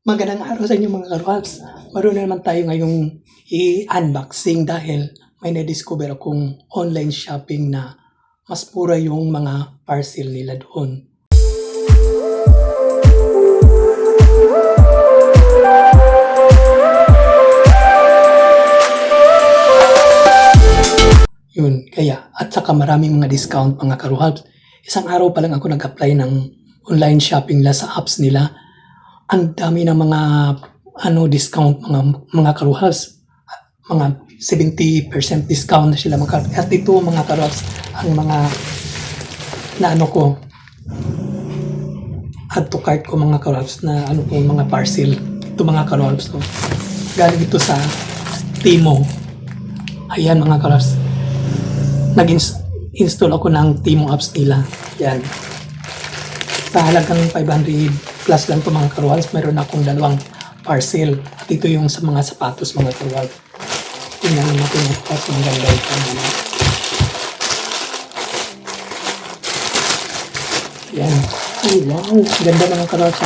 Magandang araw sa inyo mga karuhats. Maroon na naman tayo ngayong i-unboxing dahil may na-discover akong online shopping na mas mura yung mga parcel nila doon. Yun, kaya at saka maraming mga discount mga karuhats. Isang araw pa lang ako nag-apply ng online shopping nila sa apps nila. Ang dami ng mga discount mga karuhas. Mga 70% discount na sila mga karuhas. At ito mga karuhas ang mga ko add to cart ko mga karuhas na mga parcel. Ito mga karuhas. So, galing ito sa Timo. Ayan mga karuhas. Nag-install ako ng Timo apps nila. Yan. Sa halagang 500 plus lang ito mga karuhals, mayroon akong dalawang parcel. At ito yung sa mga sapatos mga karuhals. Tingnan natin yung karuhals, mga ganda ito. Yan. Oh wow, ganda mga karuhals.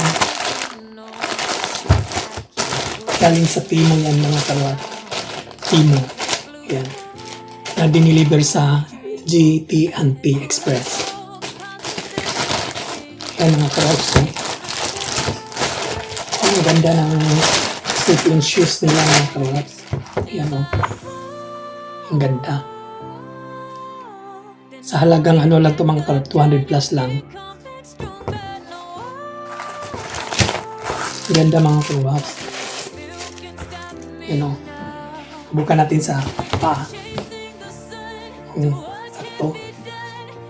Galing sa Timo yan mga karuhals. Timo. Yan. Na diniliver sa GT&T Express. Yan mga karuhals. Ang ganda ng slip-in shoes nila mga karuhats. Yan o. Ang ganda. Sa halagang lang ito mga karuhats, 200 plus lang. Ang ganda mga karuhats. Yan o. Bukan natin sa paa. Sakto.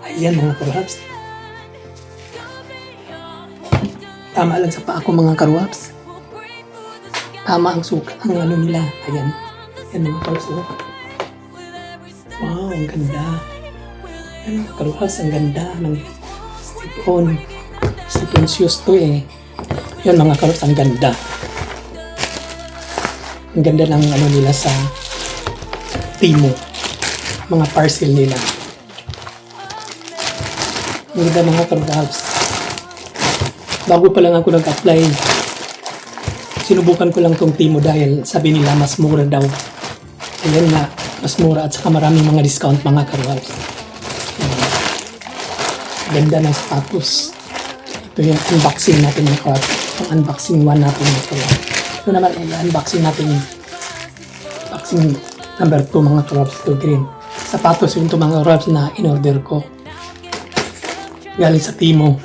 Ayan mga karuhats. Tama lang sa paa ko mga karuhats. Tama ang sukat ang nila. Ayan. Ayan mga karuhats. Wow, ang ganda. Ayan mga karuhats, ang ganda ng slip-on. Slip-on shoes to eh. Ayan mga karuhats, ang ganda. Ang ganda ng nila sa Timo. Mga parcel nila. Ang ganda mga karuhats. Bago pa lang ako nag-apply, sinubukan ko lang tong Timo dahil sabi nila mas mura daw. Ayan nga, mas mura at saka maraming mga discount mga karuhats. Ganda ng status. Ito yung unboxing natin mga karuhats. Ang unboxing 1 natin mga karuhats. Ito naman ay unboxing natin unboxing number 2 mga karuhats. Ito green. Sapatos yung ito mga karuhats na in-order ko. Galing sa Timo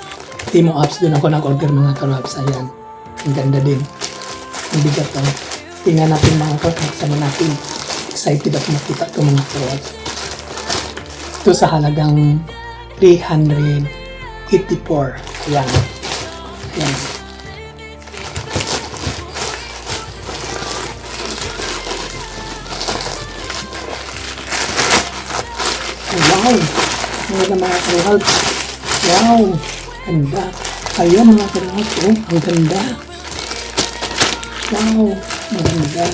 apps, doon ako nag-order mga karuhats. Ayan. Ang ganda din. Ang bigat lang. Tingnan natin mga karuhats. Sama natin. Excited ako makita ito mga karuhats. Ito sa halagang 384. Ayan. Ayan. Wow! Ang ganda mga karuhats. Wow! Ganda. Ayan mga karuhats. Oh, ang ganda. Wow! Ang ganda.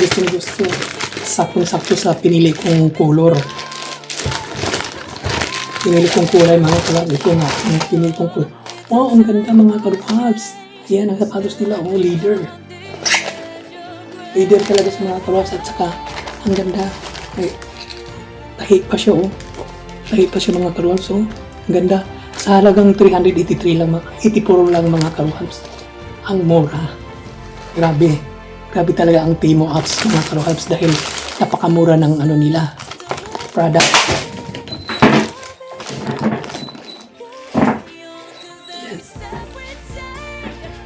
Gusto. Sakto-sakto sa pinili kong color. Pinili kong kulay mga karuhats. Ito nga. Ang pinili kong kulay. Wow! Ang ganda mga karuhats. Ayan ang sapatos nila. Oh, leader. Leader talaga sa mga karuhats. At saka, ang ganda. Ay, tahi pa siya oh. Tahi pa siya mga karuhats oh. Ang ganda. Sa halagang 383 lang, 84 lang mga karuhats. Ang mura. Grabe. Grabe talaga ang Timo apps mga karuhats dahil napakamura ng nila. Product. Yes.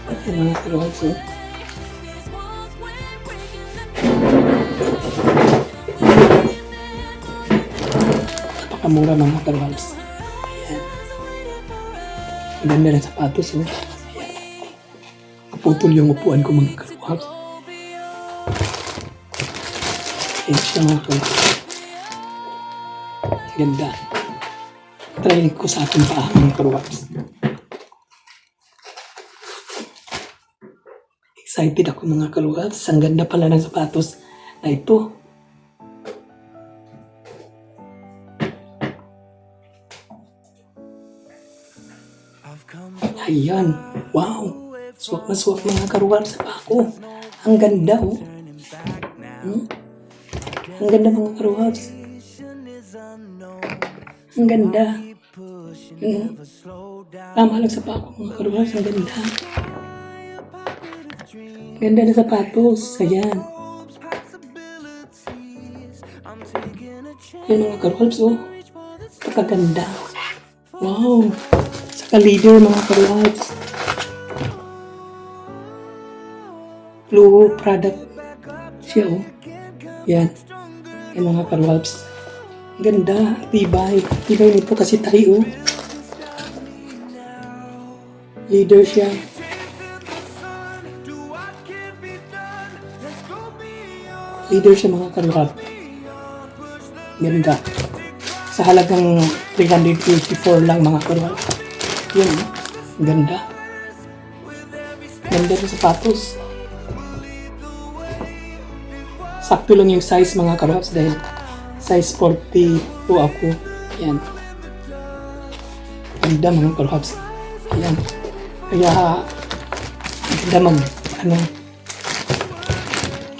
Ayan mga karuhats oh. Napakamura ng mga karuhats. Ganda ng sapatos oh. Kaputol yung upuan ko mga karuhats. Ayan siya mga karuhats. Ganda. Try ko sa ating paa mga karuhats. Excited ako mga karuhats. Ang ganda pala ng sapatos na ito. Ayan. Wow. Swak na swak mga karuhal sa pako. Ang ganda oh. Ang ganda mga karuhal. Ang ganda. Tama lang sa pako mga karuhal. Ang ganda. Ganda na sapatos. Ayan. Yan mga karuhals oh. Pagkaganda. Wow. Saka leader mga karuhals. Blue product siya oh. Yan. Yan mga karuhals. Ganda. Tibay. Tibay nito kasi tayo oh. Leader siya. Leader siya mga karuhals. Ganda. Sa halagang 384 lang mga karuhals. Yan oh. Ganda. Ganda ng sapatos. Sakto lang yung size mga karuhals dahil size 42 ako. Yan. Ganda mga karuhals. Yan. Kaya ganda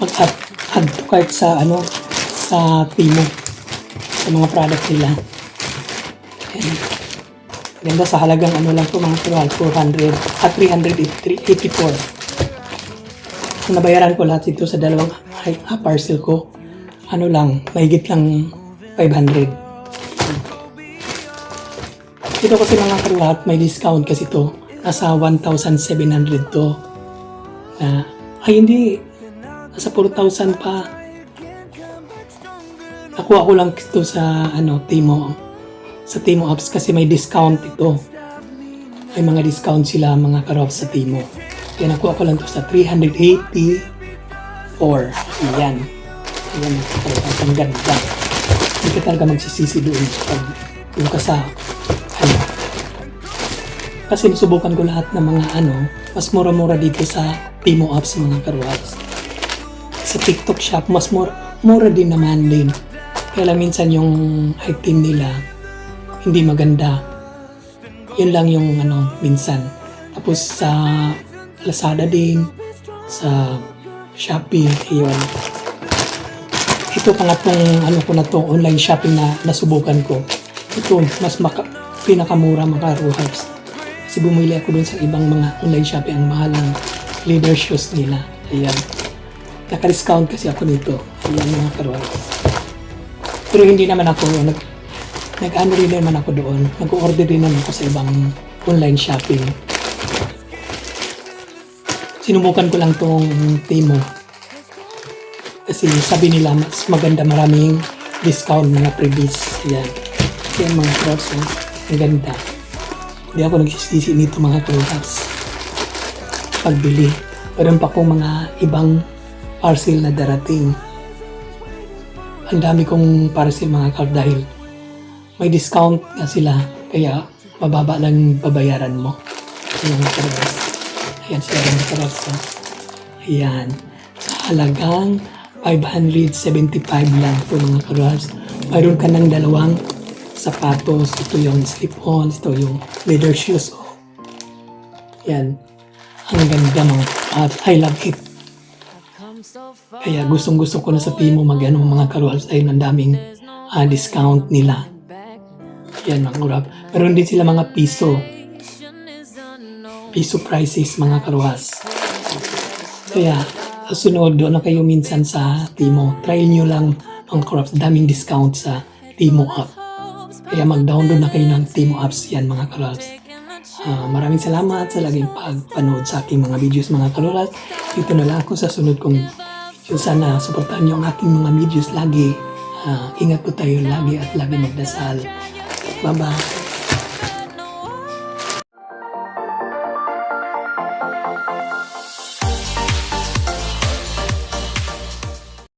mag-add to cart sa sa Timo. Sa mga product nila. Yan. Ganda sa halagang lang po mga karuhals. 384. Nabayaran ko lahat ito sa dalawang parcel ko. Mahigit lang 500. Ito kasi mga karuhat, may discount kasi ito. Nasa 1,700 to. Hindi. Nasa 4,000 pa. Nakuha ko lang ito sa Timo. Sa Timo apps kasi may discount ito. May mga discount sila mga karuhat sa Timo. Kaya nakuha ko lang ito sa 384. Ayan. Ayan. Ang ganda. Hindi ka talaga magsisisi doon pag yung ka sa kasi nasubukan ko lahat ng mga mas mura-mura dito sa Timo apps mga karuhats. Sa TikTok shop, mas mura din naman din. Kaya lang minsan yung item nila hindi maganda. Yun lang yung minsan. Tapos sa Lazada din, sa Shopee, yun. Ito pangatlong ko na to, online shopping na nasubukan ko. Ito, mas pinakamura mga karuhats. Kasi bumili ako dun sa ibang mga online shopping, ang mahal ng leather shoes nila. Ayan. Naka-discount kasi ako nito. Ayan mga karuhats. Pero hindi naman ako, nag-ano rin naman ako doon. Nag-order din naman ako sa ibang online shopping. Sinubukan ko lang tong Timo. Kasi sabi nila mas maganda, maraming discount mga previous. Yan. Yan mga clothes. Ang ganda. Hindi ako nagsisisi nito mga clothes. Pagbili. Meron pa akong mga ibang parcel na darating. Ang dami kong parcel mga clothes dahil may discount nga sila. Kaya mababa lang babayaran mo. Yan mga clothes. Ayan sila ng karos. Ayan. Sa halagang 575 lang po mga karos. Mayroon ka ng dalawang sapatos. Ito yung slip-ons. Ito yung leather shoes. Ayan. Ang ganda mga karos. I love it. Kaya gustong-gusto ko na sa Timo mga karos. Ayun ang daming discount nila. Ayan mga karos. Meron din sila mga piso prices mga karuhas. Kaya sa sunod doon na kayo minsan sa Timo, try nyo lang mga karuhas, daming discount sa Timo app. Kaya mag-download na kayo ng Timo apps yan mga karuhas. Maraming salamat sa laging pagpanood sa aking mga videos mga karuhas. Dito na lang ako sa sunod kong video. Sana suportahan nyo ang aking mga videos lagi. Ingat po tayo lagi at lagi magdasal. Bye-bye.